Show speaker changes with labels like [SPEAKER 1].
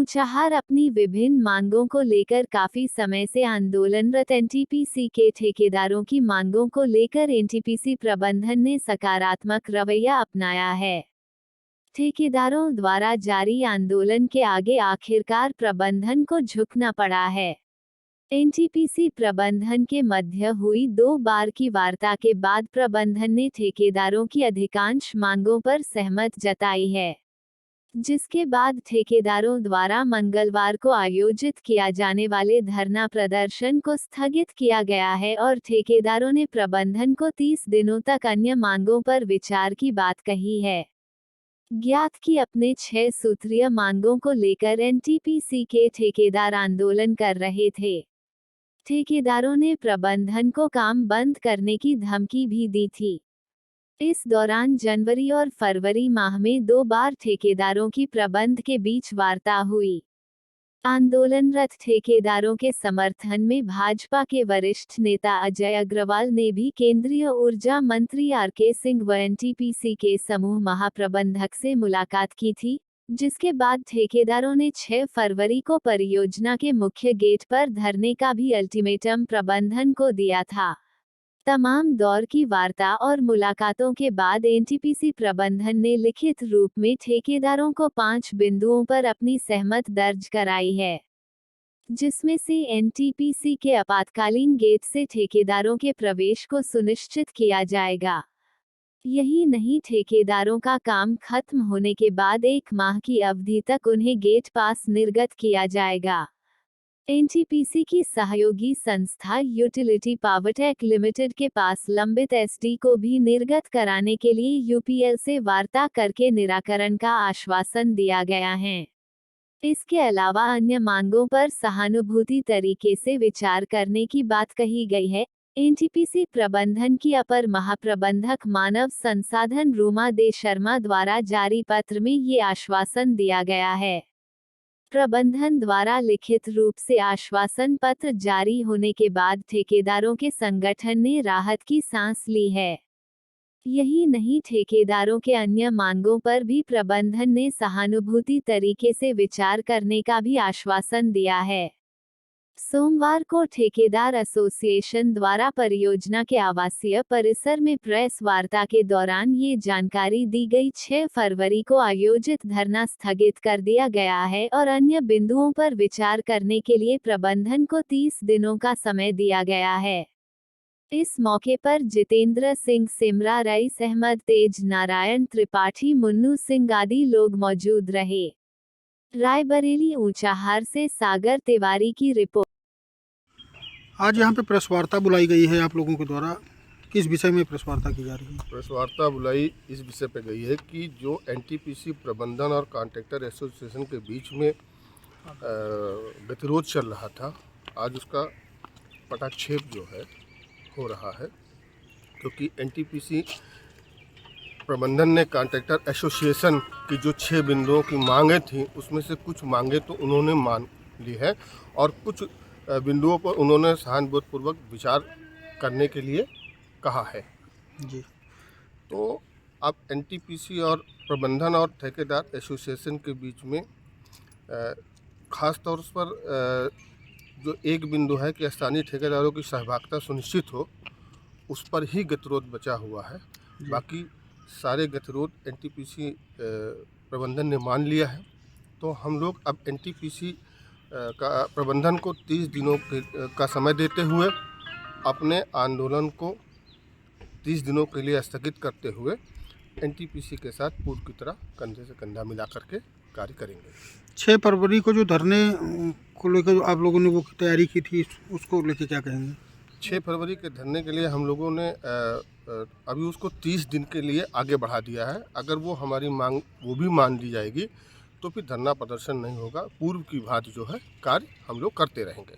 [SPEAKER 1] ऊंचाहार अपनी विभिन्न मांगों को लेकर काफी समय से आंदोलनरत एनटीपीसी के ठेकेदारों की मांगों को लेकर एनटीपीसी प्रबंधन ने सकारात्मक रवैया अपनाया है। ठेकेदारों द्वारा जारी आंदोलन के आगे आखिरकार प्रबंधन को झुकना पड़ा है। एनटीपीसी प्रबंधन के मध्य हुई 2 बार की वार्ता के बाद प्रबंधन ने ठेकेदारों की अधिकांश मांगों पर सहमत जताई है, जिसके बाद ठेकेदारों द्वारा मंगलवार को आयोजित किया जाने वाले धरना प्रदर्शन को स्थगित किया गया है और ठेकेदारों ने प्रबंधन को 30 दिनों तक अन्य मांगों पर विचार की बात कही है। ज्ञात की अपने 6 सूत्रीय मांगों को लेकर एनटीपीसी के ठेकेदार आंदोलन कर रहे थे। ठेकेदारों ने प्रबंधन को काम बंद करने की धमकी भी दी थी। इस दौरान जनवरी और फरवरी माह में 2 बार ठेकेदारों की प्रबंध के बीच वार्ता हुई। आंदोलनरत ठेकेदारों के समर्थन में भाजपा के वरिष्ठ नेता अजय अग्रवाल ने भी केंद्रीय ऊर्जा मंत्री आरके सिंह व एनटीपीसी के समूह महाप्रबंधक से मुलाकात की थी, जिसके बाद ठेकेदारों ने 6 फरवरी को परियोजना के मुख्य गेट पर धरने का भी अल्टीमेटम प्रबंधन को दिया था। तमाम दौर की वार्ता और मुलाकातों के बाद एनटीपीसी प्रबंधन ने लिखित रूप में ठेकेदारों को 5 बिंदुओं पर अपनी सहमति दर्ज कराई है, जिसमें से एनटीपीसी के आपातकालीन गेट से ठेकेदारों के प्रवेश को सुनिश्चित किया जाएगा। यही नहीं, ठेकेदारों का काम खत्म होने के बाद 1 माह की अवधि तक उन्हें गेट पास निर्गत किया जाएगा। एनटीपीसी की सहयोगी संस्था यूटिलिटी पावरटेक लिमिटेड के पास लंबित एसडी को भी निर्गत कराने के लिए यूपीएल से वार्ता करके निराकरण का आश्वासन दिया गया है। इसके अलावा अन्य मांगों पर सहानुभूति तरीके से विचार करने की बात कही गई है। एनटीपीसी प्रबंधन की अपर महाप्रबंधक मानव संसाधन रूमा दे शर्मा द्वारा जारी पत्र में ये आश्वासन दिया गया है। प्रबंधन द्वारा लिखित रूप से आश्वासन पत्र जारी होने के बाद ठेकेदारों के संगठन ने राहत की सांस ली है। यही नहीं, ठेकेदारों के अन्य मांगों पर भी प्रबंधन ने सहानुभूति तरीके से विचार करने का भी आश्वासन दिया है। सोमवार को ठेकेदार एसोसिएशन द्वारा परियोजना के आवासीय परिसर में प्रेस वार्ता के दौरान ये जानकारी दी गई। 6 फरवरी को आयोजित धरना स्थगित कर दिया गया है और अन्य बिंदुओं पर विचार करने के लिए प्रबंधन को 30 दिनों का समय दिया गया है। इस मौके पर जितेंद्र सिंह सिमरा, रईस अहमद, तेज नारायण त्रिपाठी, मुन्नू सिंह आदि लोग मौजूद रहे। रायबरेली ऊंचाहार से सागर तिवारी की रिपोर्ट।
[SPEAKER 2] आज यहाँ पे प्रेस वार्ता बुलाई गई है आप लोगों के द्वारा, किस विषय में प्रेस वार्ता की जा रही है?
[SPEAKER 3] प्रेस वार्ता बुलाई इस विषय पे गई है कि जो एनटीपीसी प्रबंधन और कॉन्ट्रैक्टर एसोसिएशन के बीच में गतिरोध चल रहा था, आज उसका पटाक्षेप जो है हो रहा है, क्योंकि एनटीपीसी प्रबंधन ने कॉन्ट्रैक्टर एसोसिएशन की जो 6 बिंदुओं की मांगें थी, उसमें से कुछ मांगें तो उन्होंने मान ली है और कुछ बिंदुओं पर उन्होंने सहानुभूतिपूर्वक विचार करने के लिए कहा है
[SPEAKER 2] जी।
[SPEAKER 3] तो अब एनटीपीसी और प्रबंधन और ठेकेदार एसोसिएशन के बीच में ख़ास तौर पर जो एक बिंदु है कि स्थानीय ठेकेदारों की सहभागिता सुनिश्चित हो, उस पर ही गतिरोध बचा हुआ है। बाकी सारे गतिरोध एनटीपीसी प्रबंधन ने मान लिया है। तो हम लोग अब एनटीपीसी का प्रबंधन को 30 दिनों का समय देते हुए अपने आंदोलन को 30 दिनों के लिए स्थगित करते हुए एनटीपीसी के साथ पूर्व की तरह कंधे से कंधा मिला करके कार्य करेंगे।
[SPEAKER 2] 6 फरवरी को जो धरने को लेकर आप लोगों ने वो तैयारी की थी, उसको लेकर क्या कहेंगे?
[SPEAKER 3] 6 फरवरी के धरने के लिए हम लोगों ने अभी उसको 30 दिन के लिए आगे बढ़ा दिया है। अगर वो हमारी मांग वो भी मान ली जाएगी तो फिर धरना प्रदर्शन नहीं होगा, पूर्व की भांति जो है कार्य हम लोग करते रहेंगे।